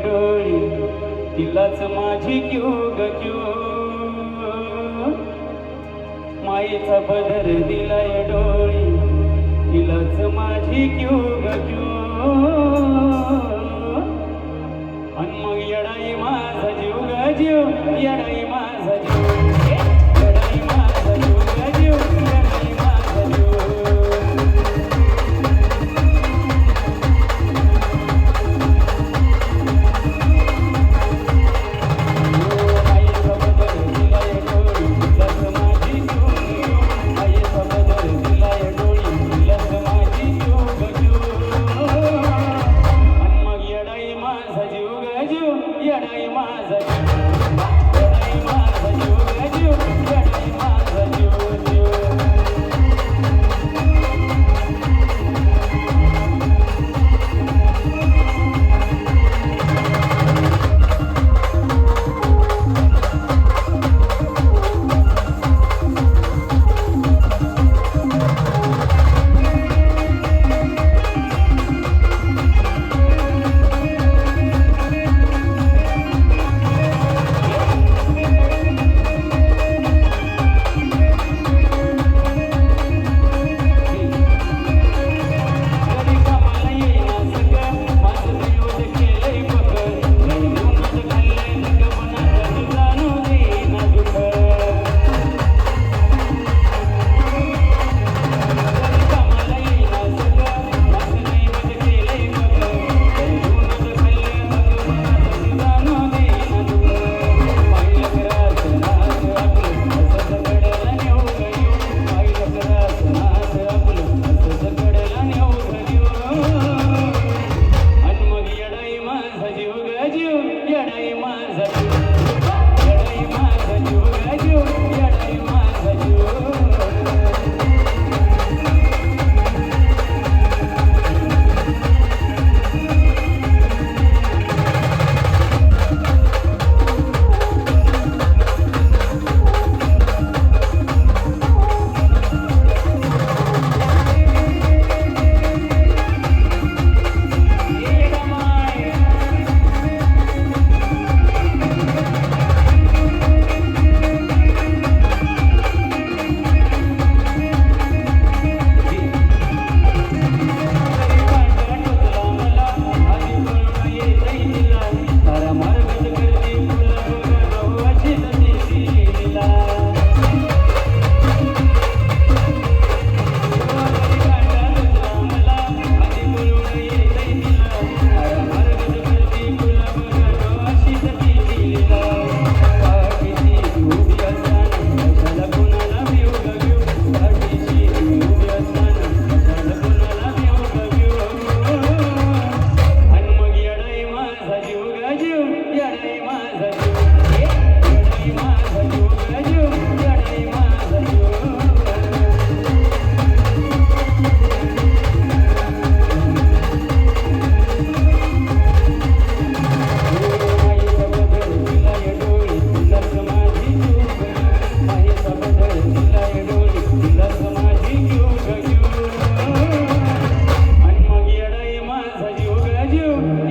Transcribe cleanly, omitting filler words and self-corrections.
डोळी तिलाच माझी क्यू ग क्यू मायेचा पदर दिलाय डोळी तिलाच माझी क्यू ग क्यू अन मग येडाई माझा जीव ग जीव येडाई माझा जीव येडाई माझा जीव ग जीव येडाई माझा जीव येडाई माझा येडाई माझा जीव ग जीव येडाई माझा जीव जीव you